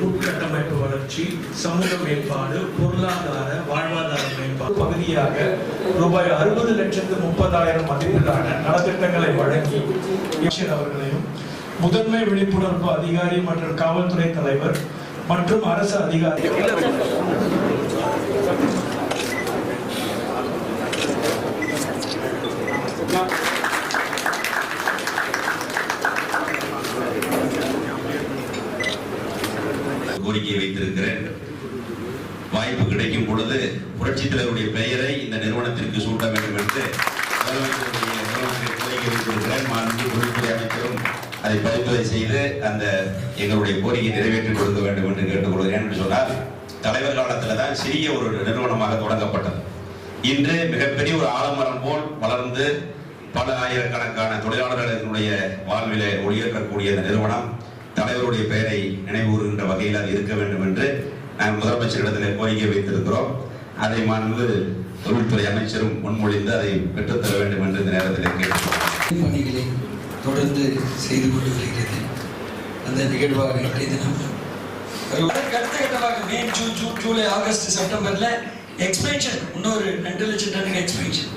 உட்கட்டமைப்பு வளர்ச்சி, சமூக மேம்பாடு, பொருளாதார வாழ்வாதார மேம்பாடு பகுதியாக ரூபாய் 60,30,000 மதிப்பிலான நலத்திட்டங்களை வழங்கி அவர்களையும் முதன்மை விழிப்புணர்வு அதிகாரி மற்றும் காவல்துறை தலைவர் மற்றும் அரசு அதிகாரிகள் கோரிக்கை வைத்திருக்கிறேன். வாய்ப்பு கிடைக்கும் பொழுது புரட்சித் தலைவருடைய பெயரை இந்த நிறுவனத்திற்கு சூட்ட வேண்டும் என்று கோரிக்கை வைத்திருக்கிறேன். தொழில்துறை அமைச்சரும் அதை பரிந்துரை செய்து அந்த எங்களுடைய கோரிக்கை நிறைவேற்றிக் கொடுக்க வேண்டும் என்று கேட்டுக்கொள்கிறேன். என்று சொன்னால், தலைவர் காலத்தில் தான் சிறிய ஒரு நிறுவனமாக தொடங்கப்பட்டது. இன்று மிகப்பெரிய ஒரு ஆலமரம் போல் வளர்ந்து பல ஆயிரக்கணக்கான தொழிலாளர்களுடைய வாழ்விலே ஒளியேற்றக்கூடிய இந்த நிறுவனம் தலைவருடைய பெயரை நினைவுகூறுகின்ற வகையில் அது இருக்க வேண்டும் என்று நாங்கள் முதலமைச்சரிடத்தில் கோரிக்கை வைத்திருக்கிறோம். அதை மாண்பு தொழில்துறை அமைச்சரும் முன்மொழிந்து அதை பெற்றுத்தர வேண்டும் என்று இந்த நேரத்தில் கேட்டுக்கொள்கிறோம். பணிகளை தொடர்ந்து செய்து கொண்டு வருகிறது. அந்த நிகழ்வாக இன்றைய தினம் அடுத்த கட்டமாக மே, ஜூன், ஜூலை, ஆகஸ்ட், செப்டம்பர்ல எக்ஸ்பென்ஷன் இன்னொரு 2 லட்சம் டன்னுக்கு எக்ஸ்பென்ஷன்.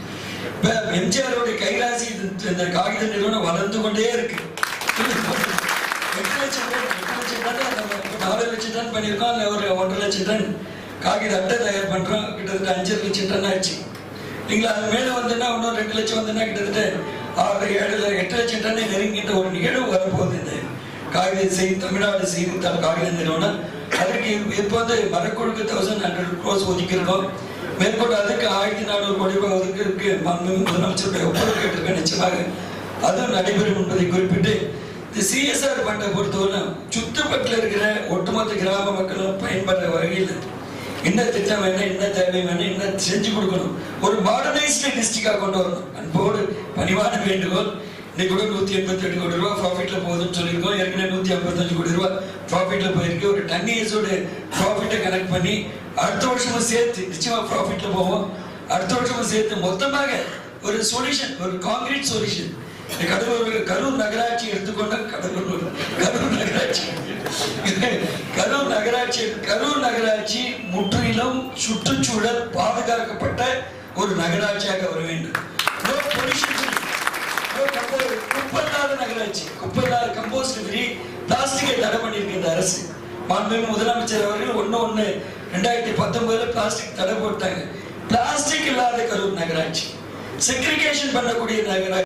இப்ப எம்ஜிஆரோட கைராசி இந்த காகித நிறுவனம் வளர்ந்து கொண்டே இருக்கு. 8 லட்சம் டன் 4 லட்சம் டன் பண்ணியிருக்கோம். இல்லை ஒரு 1.5 லட்சம் டன் காகித அட்டை தயார் பண்றோம். கிட்டத்தட்ட 5 லட்சம் டன் ஆச்சு. நீங்களா அது மேல வந்துன்னா இன்னும் 2 லட்சம் வந்துன்னா கிட்டத்தட்ட 6, 7, 8 லட்சம் டன்னை நெருங்கின்ற ஒரு நிகழ்வு வரப்போகுது. இந்த காகித செய்தி தமிழ்நாடு செய்தித்தாள் காகித நிறுவனம் அதுக்கு இப்போ வந்து மரக்குழுக்கு 1,100 crores ஒதுக்கியிருக்கோம். மேற்கொண்டு அதுக்கு 1,400 கோடி ரூபாய் ஒதுக்கிறதுக்கு முதலமைச்சருடைய ஒப்புதல் கேட்டிருக்கேன். நிச்சயமாக அதுவும் நடைபெறும் என்பதை குறிப்பிட்டு இந்த சிஎஸ்ஆர் ஃபண்டை பொறுத்தவரை சுற்றுப்பட்டில் இருக்கிற ஒட்டுமொத்த கிராம மக்களும் பயன்படுற வகையில் என்ன திட்டம் வேணும், என்ன தேவை வேணும், என்ன செஞ்சு கொடுக்கணும், ஒரு மாடர்னைஸ்டு டிஸ்ட்ரிக்டாக கொண்டு வரணும். அன்போடு பணிவான வேண்டுகோள். இன்னைக்கு கூட 188 கோடி ரூபாய் ப்ராஃபிட்ல போகுதுன்னு சொல்லியிருக்கோம். ஏற்கனவே 155 கோடி ரூபாய் ப்ராஃபிட்ல போயிருக்கு. ஒரு 10 இயர்ஸோட ப்ராஃபிட்டை கனெக்ட் பண்ணி அடுத்த வருஷமும் சேர்த்து நிச்சயமா ப்ராஃபிட்ல போவோம். அடுத்த வருஷமும் சேர்த்து மொத்தமாக ஒரு சொல்யூஷன், ஒரு கான்கிரீட் சொல்யூஷன். கரூர் நகராட்சி எடுத்துக்கொண்ட கரூர் நகராட்சி முற்றிலும் சுற்றுச்சூழல் பாதுகாக்கப்பட்ட ஒரு நகராட்சியாக வர வேண்டும். குப்பையில்லாத நகராட்சி, குப்பையில்லாத கம்போஸ்ட் ஃப்ரீ, பிளாஸ்டிக்கை தடை பண்ணியிருக்கு இந்த அரசு. மாண்புமிகு முதலமைச்சர் அவர்கள் 1/1/2019 பிளாஸ்டிக் தடை போட்டாங்க. பிளாஸ்டிக் இல்லாத கரூர் நகராட்சி, செக்ரிகேஷன் பண்ணக்கூடிய நகராட்சி.